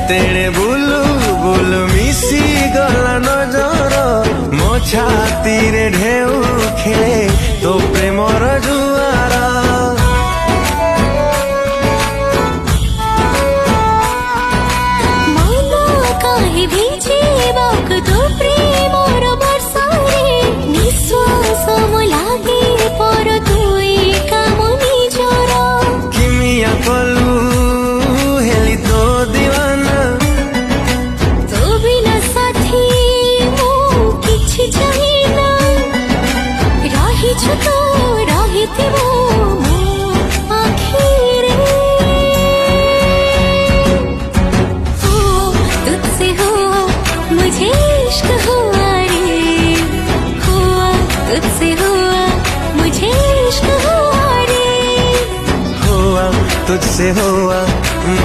तेरे blue blue मिसी गला नजर मो छाती रे ढेउ खेले तो प्रेमर जुआर मन काहे भिजिबाक तो प्रेमर वर्षारे निश्वास मो लागे पर तुई काम निजर किमिया कलु हेली तो दीवाना तो बिना साथी मो किछि चाहिना रहिछु तो रहिथिबो मो आखिरे ओ तुझसे हुआ मुझे इश्क हुआ रे हुआ तुझसे हुआ मुझे इश्क हुआ रे हुआ तुझसे हुआ